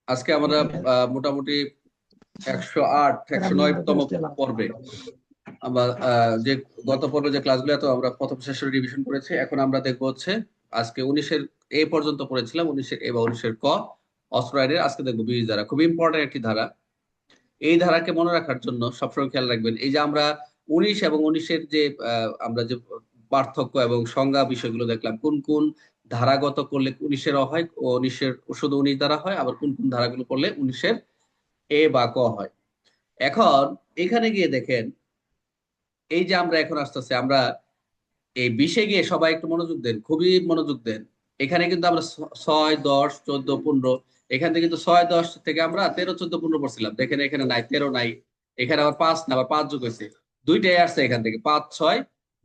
আজকে আমরা মোটামুটি 108 109তম পর্বে আমরা যে গত পর্বে যে ক্লাসগুলো তো আমরা প্রথম সেশন রিভিশন করেছি। এখন আমরা দেখবো হচ্ছে আজকে 19-এর এ পর্যন্ত পড়েছিলাম, 19-এর এ বা 19-এর ক অস্ত্র আইনের। আজকে দেখবো 20 ধারা, খুব ইম্পর্টেন্ট একটি ধারা। এই ধারাকে মনে রাখার জন্য সবসময় খেয়াল রাখবেন, এই যে আমরা 19 এবং 19-এর যে আমরা যে পার্থক্য এবং সংজ্ঞা বিষয়গুলো দেখলাম, কোন কোন ধারাগত করলে 19-এর হয় ও 19-এর শুধু 19 ধারা হয়, আবার কোন কোন ধারাগুলো করলে 19-এর এ বা ক হয়। এখন এখানে গিয়ে দেখেন, এই যে আমরা এখন আসতেছে, আমরা এই 20-এ গিয়ে সবাই একটু মনোযোগ দেন, খুবই মনোযোগ দেন। এখানে কিন্তু আমরা 6, 10, 14, 15, এখান থেকে কিন্তু 6, 10 থেকে আমরা 13, 14, 15 পড়ছিলাম। দেখেন এখানে নাই, 13 নাই, এখানে আবার 5 না, আবার 5 যোগ হয়েছে, দুইটাই আসছে এখান থেকে, 5, 6,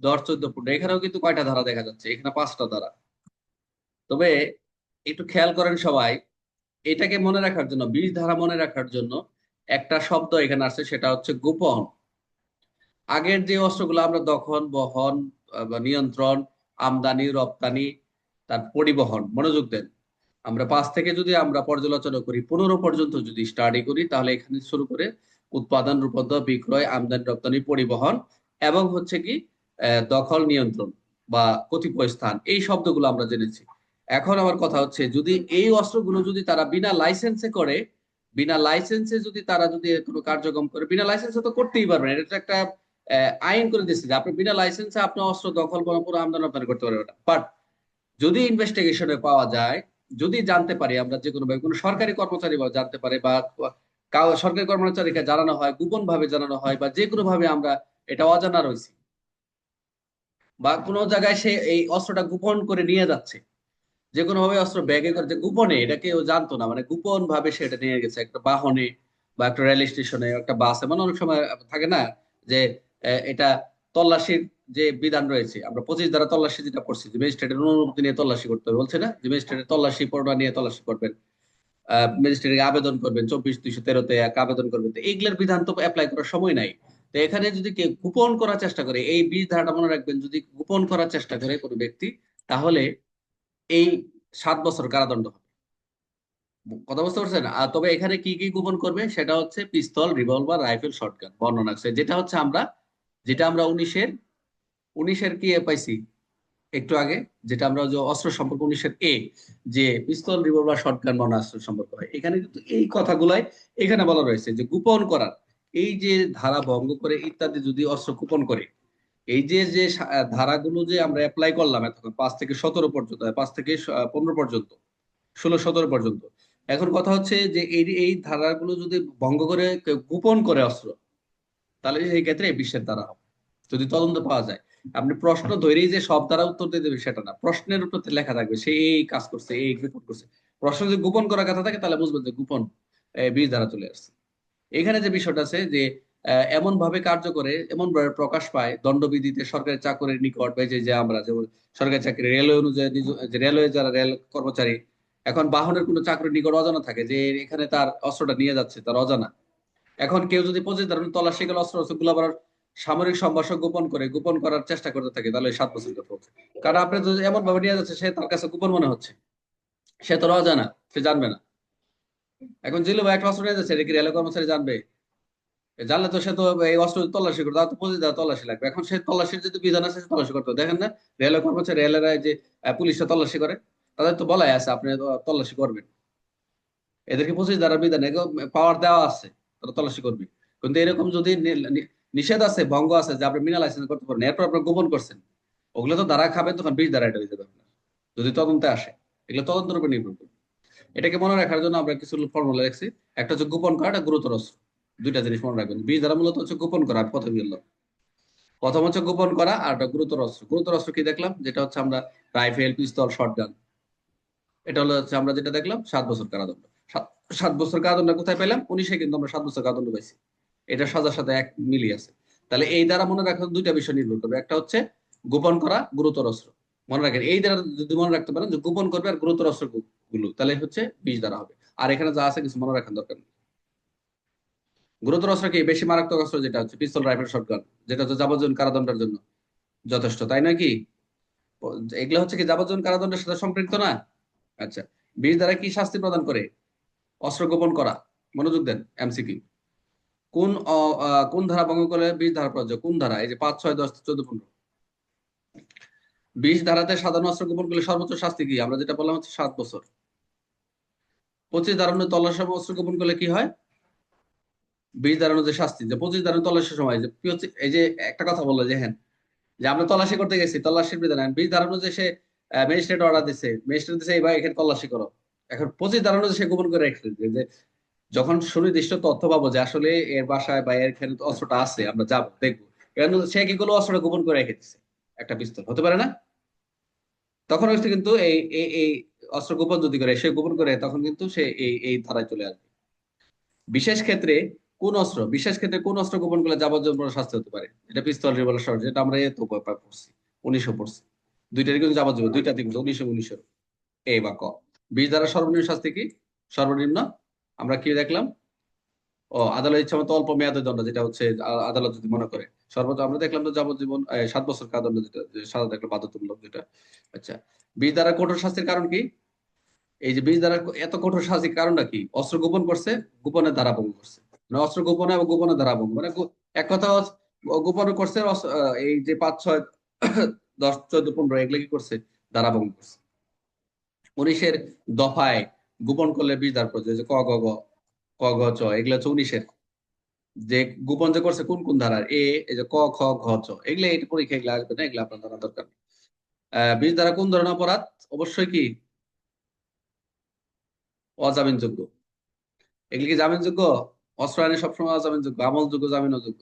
10, 14, 15। এখানেও কিন্তু কয়টা ধারা দেখা যাচ্ছে? এখানে 5টা ধারা। তবে একটু খেয়াল করেন সবাই, এটাকে মনে রাখার জন্য, 20 ধারা মনে রাখার জন্য একটা শব্দ এখানে আছে, সেটা হচ্ছে গোপন। আগের যে অস্ত্রগুলো আমরা দখল, বহন বা নিয়ন্ত্রণ, আমদানি, রপ্তানি, তার পরিবহন, মনোযোগ দেন। আমরা 5 থেকে যদি আমরা পর্যালোচনা করি, 15 পর্যন্ত যদি স্টাডি করি, তাহলে এখানে শুরু করে উৎপাদন, রূপান্তর, বিক্রয়, আমদানি, রপ্তানি, পরিবহন এবং হচ্ছে কি দখল, নিয়ন্ত্রণ বা কতিপয় স্থান, এই শব্দগুলো আমরা জেনেছি। এখন আমার কথা হচ্ছে, যদি এই অস্ত্রগুলো যদি তারা বিনা লাইসেন্সে করে, বিনা লাইসেন্সে যদি তারা যদি কোনো কার্যক্রম করে, বিনা লাইসেন্সে তো করতেই পারবেন, এটা তো একটা আইন করে দিচ্ছে যে আপনি বিনা লাইসেন্সে আপনি অস্ত্র দখল বা পুরো আমদানি রপ্তানি করতে পারবেন না। বাট যদি ইনভেস্টিগেশনে পাওয়া যায়, যদি জানতে পারি আমরা, যে কোনো ভাবে কোনো সরকারি কর্মচারী বা জানতে পারে, বা সরকারি কর্মচারীকে জানানো হয়, গোপন ভাবে জানানো হয়, বা যে কোনো ভাবে আমরা এটা অজানা রয়েছি, বা কোনো জায়গায় সে এই অস্ত্রটা গোপন করে নিয়ে যাচ্ছে, যে কোনো ভাবে অস্ত্র ব্যাগে করে, যে গোপনে, এটা কেউ জানতো না, মানে গোপন ভাবে সে এটা নিয়ে গেছে একটা বাহনে বা একটা রেল স্টেশনে, একটা বাসে, মানে অনেক সময় থাকে না যে এটা তল্লাশির যে বিধান রয়েছে, আমরা 25 ধারা তল্লাশি যেটা করছি, যে ম্যাজিস্ট্রেটের অনুমতি নিয়ে তল্লাশি করতে হবে, বলছে না যে ম্যাজিস্ট্রেটের তল্লাশি পরোয়ানা নিয়ে তল্লাশি করবেন, ম্যাজিস্ট্রেটকে আবেদন করবেন, 24-213-তে এক আবেদন করবেন। তো এইগুলোর বিধান তো অ্যাপ্লাই করার সময় নাই। তো এখানে যদি কেউ গোপন করার চেষ্টা করে, এই 20 ধারাটা মনে রাখবেন, যদি গোপন করার চেষ্টা করে কোনো ব্যক্তি, তাহলে এই 7 বছর কারাদণ্ড হবে। কথা বুঝতে পারছেন? আর তবে এখানে কি কি গোপন করবে সেটা হচ্ছে পিস্তল, রিভলভার, রাইফেল, শটগান বর্ণনা আছে, যেটা হচ্ছে আমরা, যেটা আমরা 19-এর কি পাইছি একটু আগে, যেটা আমরা যে অস্ত্র সম্পর্ক 19-এর যে পিস্তল, রিভলভার, শটগান বর্ণাস্ত্র সম্পর্ক হয়, এখানে কিন্তু এই কথাগুলাই এখানে বলা রয়েছে, যে গোপন করার, এই যে ধারা ভঙ্গ করে ইত্যাদি যদি অস্ত্র গোপন করে, এই যে যে ধারাগুলো যে আমরা অ্যাপ্লাই করলাম এতক্ষণ, 5 থেকে 17 পর্যন্ত, 5 থেকে 15 পর্যন্ত, 16, 17 পর্যন্ত। এখন কথা হচ্ছে যে এই এই ধারাগুলো যদি ভঙ্গ করে কেউ গোপন করে অস্ত্র, তাহলে সেই ক্ষেত্রে এই বিশ্বের দ্বারা হবে, যদি তদন্ত পাওয়া যায়। আপনি প্রশ্ন ধরেই যে সব দ্বারা উত্তর দিয়ে দেবে সেটা না, প্রশ্নের উপর লেখা থাকবে সে এই কাজ করছে, এই রিপোর্ট করছে। প্রশ্ন যদি গোপন করার কথা থাকে, তাহলে বুঝবেন যে গোপন 20 ধারা চলে আসছে। এখানে যে বিষয়টা আছে যে এমন ভাবে কার্য করে, এমন ভাবে প্রকাশ পায় দণ্ডবিধিতে সরকারি চাকরির নিকট, বা যে যে আমরা যেমন সরকারি চাকরি রেলওয়ে অনুযায়ী যে রেলওয়ে যারা রেল কর্মচারী, এখন বাহনের কোনো চাকরির নিকট অজানা থাকে, যে এখানে তার অস্ত্রটা নিয়ে যাচ্ছে, তার অজানা। এখন কেউ যদি 25 ধরনের তল্লাশি গেল অস্ত্র অস্ত্র গুলো আবার সামরিক সম্ভাষণ গোপন করে, গোপন করার চেষ্টা করতে থাকে, তাহলে 7 বছর কথা হচ্ছে। কারণ আপনি যদি এমন ভাবে নিয়ে যাচ্ছে, সে তার কাছে গোপন মনে হচ্ছে, সে তো অজানা, সে জানবে না। এখন জিলু ভাই একটা অস্ত্র নিয়ে যাচ্ছে, এটা কি রেল কর্মচারী জানবে? জানলে তো সে তো এই অস্ত্র তল্লাশি করতো, তার তো 25 তল্লাশি লাগবে। এখন সে তল্লাশির যদি বিধান আছে, সে তল্লাশি করতে হবে। দেখেন না, রেল কর্মচারী, রেলেরা যে পুলিশরা তল্লাশি করে, তাদের তো বলাই আছে আপনি তল্লাশি করবেন। এদেরকে 25 ধারার বিধানে পাওয়ার দেওয়া আছে, তারা তল্লাশি করবে। কিন্তু এরকম যদি নিষেধ আছে, ভঙ্গ আছে, যে আপনি বিনা লাইসেন্স করতে পারেন, এরপর আপনি গোপন করছেন, ওগুলো তো ধারা খাবেন, তখন 20 ধারা এটা হয়ে যাবে আপনার, যদি তদন্তে আসে। এগুলো তদন্তের উপর নির্ভর করবে। এটাকে মনে রাখার জন্য আমরা কিছু ফর্মুলা রাখছি। একটা হচ্ছে গোপন করা, একটা গুরুতর অস্ত্র। দুইটা জিনিস মনে রাখবেন, 20 ধারা মূলত হচ্ছে গোপন করা। আমি প্রথমে বললাম, প্রথম হচ্ছে গোপন করা, আর একটা গুরুতর অস্ত্র। গুরুতর অস্ত্র কি দেখলাম, যেটা হচ্ছে আমরা রাইফেল, পিস্তল, শটগান। এটা হলো হচ্ছে আমরা যেটা দেখলাম 7 বছর কারাদণ্ড। 7 বছর কারাদণ্ড কোথায় পেলাম? 19-এ কিন্তু আমরা 7 বছর কারাদণ্ড পাইছি। এটা সাজার সাথে এক মিলি আছে। তাহলে এই দ্বারা মনে রাখার দুইটা বিষয় নির্ভর করবে, একটা হচ্ছে গোপন করা, গুরুতর অস্ত্র। মনে রাখেন, এই দ্বারা যদি মনে রাখতে পারেন যে গোপন করবে আর গুরুতর অস্ত্র গুলো, তাহলে হচ্ছে 20 দ্বারা হবে। আর এখানে যা আছে কিছু মনে রাখার দরকার নেই। গুরুতর অস্ত্র কি? বেশি মারাত্মক অস্ত্র যেটা হচ্ছে পিস্তল, রাইফেল, শটগান, যেটা হচ্ছে যাবজ্জীবন কারাদণ্ডের জন্য যথেষ্ট, তাই নয় কি? এগুলো হচ্ছে কি যাবজ্জীবন কারাদণ্ডের সাথে সম্পৃক্ত না? আচ্ছা, বিষ দ্বারা কি শাস্তি প্রদান করে? অস্ত্র গোপন করা। মনোযোগ দেন, এমসিকিউ। কোন ধারা ভঙ্গ করলে বিষ ধারা প্রযোজ্য? কোন ধারা? এই যে 5, 6, 10, 14, 15। বিষ ধারাতে সাধারণ অস্ত্র গোপন করলে সর্বোচ্চ শাস্তি কি? আমরা যেটা বললাম হচ্ছে 7 বছর। 25 ধারা অনুযায়ী তল্লাশির সময় অস্ত্র গোপন করলে কি হয়? 20 ধারা অনুযায়ী শাস্তি। যে 25 ধারা তল্লাশির সময় যে এই যে একটা কথা বললো যে হ্যাঁ, যে আমরা তল্লাশি করতে গেছি, তল্লাশির বিধান 20 ধারা অনুযায়ী সে ম্যাজিস্ট্রেট অর্ডার দিছে, ম্যাজিস্ট্রেট দিছে এইবার এখানে তল্লাশি করো। এখন 25 ধারা অনুযায়ী সে গোপন করে রেখেছে যে যখন সুনির্দিষ্ট তথ্য পাবো যে আসলে এর বাসায় বা এর এখানে অস্ত্রটা আছে, আমরা যাবো দেখবো, কারণ সে কি করলো, অস্ত্রটা গোপন করে রেখে দিচ্ছে। একটা পিস্তল হতে পারে না? তখন হচ্ছে কিন্তু এই এই এই অস্ত্র গোপন যদি করে, সে গোপন করে, তখন কিন্তু সে এই ধারায় চলে আসবে। বিশেষ ক্ষেত্রে বিশেষ ক্ষেত্রে কোন অস্ত্র গোপন করলে যাবজ্জীবন শাস্তি হতে পারে? এটা পিস্তল রিভলভার শর্ট, যেটা আমরা তো পড়ছি, 1900 পড়ছি। দুইটারই কিন্তু যাবজ্জীবন, দুইটা কিন্তু 1900 এই বা ক। 20 ধারা সর্বনিম্ন শাস্তি কি? সর্বনিম্ন আমরা কি দেখলাম? আদালত ইচ্ছা মতো অল্প মেয়াদের দণ্ড, যেটা হচ্ছে আদালত যদি মনে করে। সর্বোচ্চ আমরা দেখলাম তো যাবজ্জীবন 7 বছর কারাদণ্ড, যেটা সাজা দেখলাম বাধ্যতামূলক যেটা। আচ্ছা, 20 ধারা কঠোর শাস্তির কারণ কি? এই যে 20 ধারা এত কঠোর শাস্তির কারণটা কি? অস্ত্র গোপন করছে, গোপনের ধারা ভঙ্গ করছে। মানে অস্ত্র গোপনে এবং গোপনের ধারা ভঙ্গ, মানে এক কথা গোপন করছে, এই যে 5, 6, 10, 14, 15 এগুলো কি করছে? ধারা ভঙ্গ করছে। 19-এর দফায় গোপন করলে 20 ধারা প্রযোজ্য। যে ক গ গ, ক গ চ, এগুলো হচ্ছে 19-এর। যে গোপন যে করছে কোন কোন ধারার, এই যে ক খ ঘ চ, এগুলো এই পরীক্ষা এগুলো আসবে না, এগুলো আপনার জানা দরকার। 20 ধারা কোন ধরনের অপরাধ? অবশ্যই কি অজামিনযোগ্য। এগুলি কি জামিনযোগ্য? অস্ত্র আইনে সবসময় অজামিনযোগ্য, আমলযোগ্য, জামিন অযোগ্য।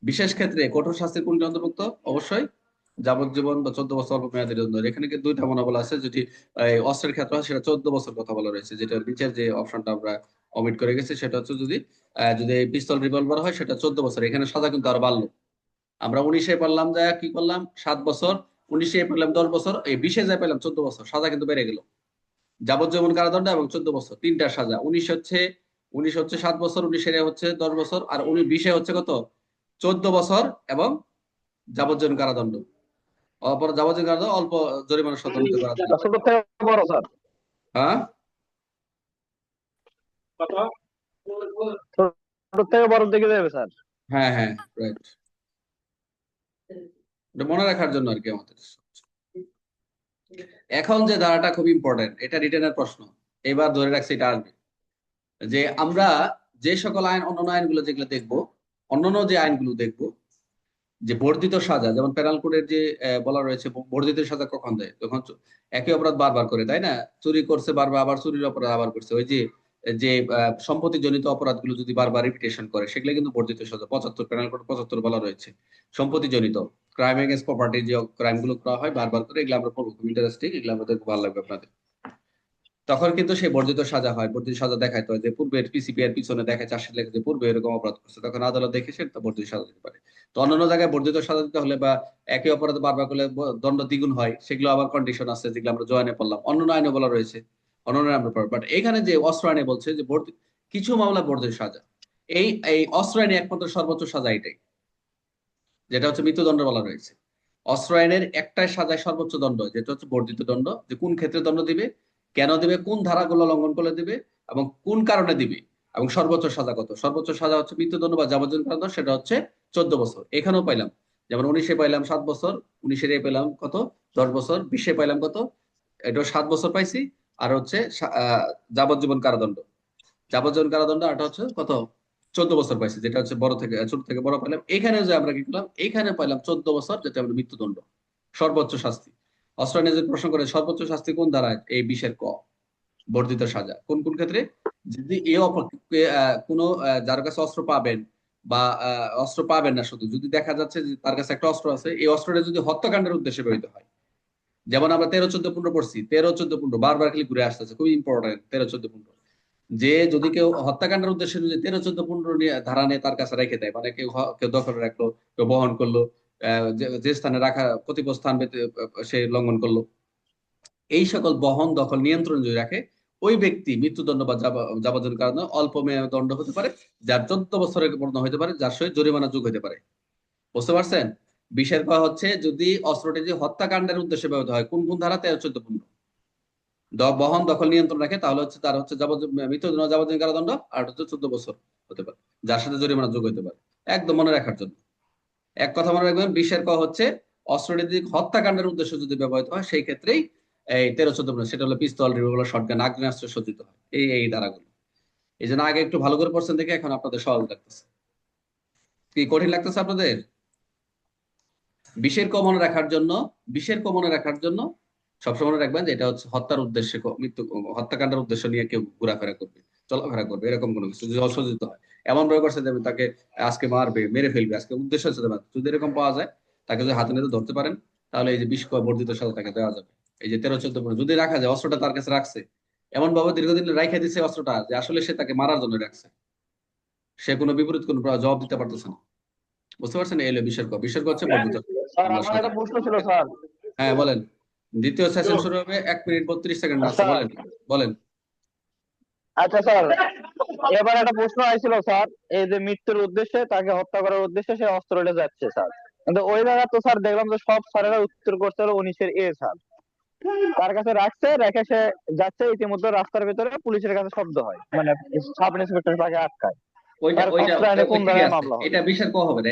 বিশেষ ক্ষেত্রে কঠোর শাস্তির কোনটি অন্তর্ভুক্ত? অবশ্যই যাবজ্জীবন বা 14 বছর অল্প মেয়াদের জন্য। এখানে কিন্তু দুইটা মনোবল আছে। যদি অস্ত্রের ক্ষেত্রে হয় সেটা 14 বছর কথা বলা রয়েছে, যেটা নিচের যে অপশনটা আমরা অমিট করে গেছি সেটা হচ্ছে যদি পিস্তল রিভলভার হয় সেটা 14 বছর। এখানে সাজা কিন্তু আরো বাড়লো। আমরা 19-এ পারলাম যা কি করলাম 7 বছর, 19-এ পেলাম 10 বছর, এই 20-এ যা পেলাম 14 বছর, সাজা কিন্তু বেড়ে গেল। যাবজ্জীবন কারাদণ্ড এবং 14 বছর, তিনটা সাজা। 19 হচ্ছে 7 বছর, 19-এ হচ্ছে 10 বছর, আর 20-এ হচ্ছে কত? 14 বছর এবং যাবজ্জীবন কারাদণ্ড। অপর যাবজ্জীবন কারাদণ্ড, অল্প জরিমানা সহ দণ্ডিত করা যায়। ছোট থেকে বড় স্যার, হ্যাঁ ছোট থেকে বড় দিকে যাবে স্যার। হ্যাঁ হ্যাঁ, রাইট। এটা মনে রাখার জন্য আর কি আমাদের। এখন যে ধারাটা খুব ইম্পর্টেন্ট, এটা রিটেনের প্রশ্ন, এবার ধরে রাখছি এটা আসবে। যে আমরা যে সকল আইন, অন্যান্য আইনগুলো যেগুলো দেখবো, অন্যান্য যে আইনগুলো দেখবো, যে বর্ধিত সাজা, যেমন পেনাল কোডের যে বলা রয়েছে বর্ধিত সাজা কখন দেয়? যখন একই অপরাধ বারবার করে, তাই না? চুরি করছে বারবার, আবার চুরির অপরাধ আবার করছে, ওই যে যে সম্পত্তি জনিত অপরাধগুলো যদি বারবার রিপিটেশন করে, সেগুলো কিন্তু বর্ধিত সাজা। 75, পেনাল কোড 75 বলা রয়েছে সম্পত্তি জনিত ক্রাইম এগেন্স্ট প্রপার্টি, যে ক্রাইম গুলো করা হয় বারবার করে, এগুলো আমরা পড়বো, খুব ইন্টারেস্টিং, এগুলো আমাদের ভালো লাগবে আপনাদের। তখন কিন্তু সেই বর্ধিত সাজা হয়। বর্ধিত সাজা দেখাইতে হয় যে পূর্বের পিসিপি এর পিছনে দেখায় চার্জশিট লেখে যে পূর্বে এরকম অপরাধ করছে, তখন আদালত দেখে সে বর্ধিত সাজা দিতে পারে। তো অন্যান্য জায়গায় বর্ধিত সাজা দিতে হলে বা একই অপরাধ বারবার করলে দণ্ড দ্বিগুণ হয়, সেগুলো আবার কন্ডিশন আছে, যেগুলো আমরা জয়েনে পড়লাম, অন্যান্য আইনে বলা রয়েছে, অন্যান্য আমরা পড়ব। বাট এখানে যে অস্ত্র আইনে বলছে যে কিছু মামলা বর্ধিত সাজা, এই এই অস্ত্র আইনে একমাত্র সর্বোচ্চ সাজা এটাই, যেটা হচ্ছে মৃত্যুদণ্ড বলা রয়েছে। অস্ত্র আইনের একটাই সাজায় সর্বোচ্চ দণ্ড, যেটা হচ্ছে বর্ধিত দণ্ড। যে কোন ক্ষেত্রে দণ্ড দিবে, কেন দিবে, কোন ধারাগুলো লঙ্ঘন করলে দিবে, এবং কোন কারণে দিবে, এবং সর্বোচ্চ সাজা কত। সর্বোচ্চ সাজা হচ্ছে মৃত্যুদণ্ড বা যাবজ্জীবন কারাদণ্ড, সেটা হচ্ছে 14 বছর। এখানেও পাইলাম, যেমন 19-এ পাইলাম 7 বছর, 19-এর পেলাম কত? 10 বছর। 20-এ পাইলাম কত? এটা 7 বছর পাইছি। আর হচ্ছে যাবজ্জীবন কারাদণ্ড। যাবজ্জীবন কারাদণ্ড আরটা হচ্ছে কত? 14 বছর পাইছি, যেটা হচ্ছে বড় থেকে ছোট থেকে বড় পাইলাম। এখানে যে আমরা কি করলাম, এখানে পাইলাম 14 বছর, যেটা আমরা মৃত্যুদণ্ড, সর্বোচ্চ শাস্তি। অস্ট্রেলিয়া যে প্রশ্ন করে সর্বোচ্চ শাস্তি কোন ধারায়, এই 20-এর ক, বর্ধিত সাজা। কোন কোন ক্ষেত্রে? যদি কোনো যার কাছে অস্ত্র পাবেন বা অস্ত্র পাবেন না, শুধু যদি দেখা যাচ্ছে যে তার কাছে একটা অস্ত্র আছে, এই অস্ত্রটা যদি হত্যাকাণ্ডের উদ্দেশ্যে ব্যবহৃত হয়। যেমন আমরা 13, 14, 15 পড়ছি, 13, 14, 15 বারবার খালি ঘুরে আসতেছে, খুবই ইম্পর্টেন্ট 13, 14, 15। যে যদি কেউ হত্যাকাণ্ডের উদ্দেশ্যে যদি 13, 14, 15 নিয়ে ধারা নিয়ে তার কাছে রেখে দেয়, মানে কেউ দখলে রাখলো, কেউ বহন করলো, যে স্থানে রাখা কতিপয় স্থান সে লঙ্ঘন করলো, এই সকল বহন দখল নিয়ন্ত্রণ যদি রাখে, ওই ব্যক্তি মৃত্যুদণ্ড বা যাবজ্জীবন কারাদণ্ড, অল্প মেয়াদী দণ্ড হতে পারে, যার 14 বছরের পর্যন্ত হতে পারে, যার সহিত জরিমানা যোগ হতে পারে। বুঝতে পারছেন? 20-এর ক হচ্ছে যদি অস্ত্রটি যে হত্যাকাণ্ডের উদ্দেশ্যে ব্যবহৃত হয়, কোন কোন ধারা? 13, 14, 15। বহন দখল নিয়ন্ত্রণ রাখে, তাহলে হচ্ছে তার হচ্ছে মৃত্যুদণ্ড, যাবজ্জীবন কারাদণ্ড, আর হচ্ছে 14 বছর হতে পারে, যার সাথে জরিমানা যোগ হতে পারে। একদম মনে রাখার জন্য এক কথা মনে রাখবেন, 20-এর ক হচ্ছে অস্ত্রটি যদি হত্যাকাণ্ডের উদ্দেশ্যে যদি ব্যবহৃত হয় সেই ক্ষেত্রেই এই 13-14, সেটা হলো পিস্তল, রিভলভার, শটগান, আগ্নেয়াস্ত্র সজ্জিত হয় এই ধারাগুলো। এই জন্য আগে একটু ভালো করে পড়ছেন দেখে এখন আপনাদের সহজ লাগতেছে। কি কঠিন লাগতেছে আপনাদের? 20-এর ক মনে রাখার জন্য, 20-এর ক মনে রাখার জন্য সবসময় মনে রাখবেন যে এটা হচ্ছে হত্যার উদ্দেশ্যে, হত্যাকাণ্ডের উদ্দেশ্য নিয়ে কেউ ঘোরাফেরা করবে, চলাফেরা করবে, এরকম কোনো কিছু যদি অসজ্জিত হয়, এমন ভাবে করছে যে তাকে আজকে মারবে, মেরে ফেলবে, আজকে উদ্দেশ্য হচ্ছে যে যদি এরকম পাওয়া যায়, তাকে যদি হাতে নাতে ধরতে পারেন, তাহলে এই যে 20 ক বর্ধিত সাজা তাকে দেওয়া যাবে। এই যে 13-14 যদি রাখা যায়, অস্ত্রটা তার কাছে রাখছে এমন ভাবে দীর্ঘদিন রাইখা দিচ্ছে অস্ত্রটা, যে আসলে সে তাকে মারার জন্য রাখছে, সে কোনো বিপরীত কোনো জবাব দিতে পারতেছে না। বুঝতে পারছেন? এই হলো 20-এর ক। 20-এর ক হচ্ছে বর্ধিত স্যার মামলা আমার সাজা। একটা প্রশ্ন ছিল স্যার। হ্যাঁ বলেন। দ্বিতীয় সেশন শুরু হবে 1 মিনিট 32 সেকেন্ড আছে, স্যার, বলেন বলেন। আচ্ছা স্যার, এবার একটা প্রশ্ন আইছিল স্যার। এই যে মৃত্যুর উদ্দেশ্যে, তাকে হত্যা করার উদ্দেশ্যে সে অস্ত্র নিয়ে যাচ্ছে স্যার, কিন্তু ওই জায়গায় তো স্যার দেখলাম যে সব স্যারেরা উত্তর করতে হলো 19-এর এ স্যার। তার কাছে রাখছে, রেখে সে যাচ্ছে, ইতিমধ্যে রাস্তার ভিতরে পুলিশের কাছে শব্দ হয়, মানে সাব ইন্সপেক্টর তাকে আটকায়। ওইটা তার ওইটা অস্ত্র ওটা আইনে তো কোন ঠিকই ধারায় আছে, মামলা হবে? এটা 20-এর ক হবে না।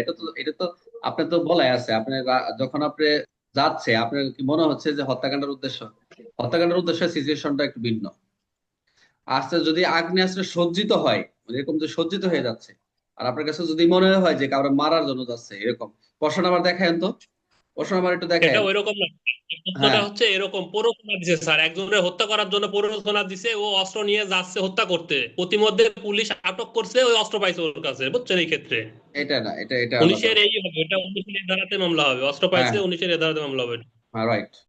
আপনার তো বলাই আছে, আপনি যখন আপনি যাচ্ছে, আপনার কি মনে হচ্ছে যে হত্যাকাণ্ডের উদ্দেশ্য? হত্যাকাণ্ডের উদ্দেশ্য সিচুয়েশনটা একটু ভিন্ন। আচ্ছা, যদি আগ্নেয়াস্ত্রে সজ্জিত হয়, মানে এরকম যে সজ্জিত হয়ে যাচ্ছে, আর আপনার কাছে যদি মনে হয় যে কাউকে মারার জন্য যাচ্ছে, এরকম প্রশ্ন নাম্বার দেখায়েন তো, প্রশ্ন নাম্বার একটু এটা দেখায়েন। ওইরকম না। প্রশ্নটা হ্যাঁ, হচ্ছে এরকম, প্ররোচনা দিছে স্যার, একজনের হত্যা করার জন্য প্ররোচনা দিছে, ও অস্ত্র নিয়ে যাচ্ছে হত্যা করতে, প্রতিমধ্যে পুলিশ আটক করছে, ওই অস্ত্র পাইছে ওর কাছে, বুঝছেন? এই ক্ষেত্রে এটা না, এটা এটা আলাদা। 19-এর এই হবে, এটা 19-এর এ ধারাতে মামলা হবে, অস্ত্র হ্যাঁ পাইছে 19-এর এ ধারাতে মামলা হবে। হ্যাঁ, রাইট।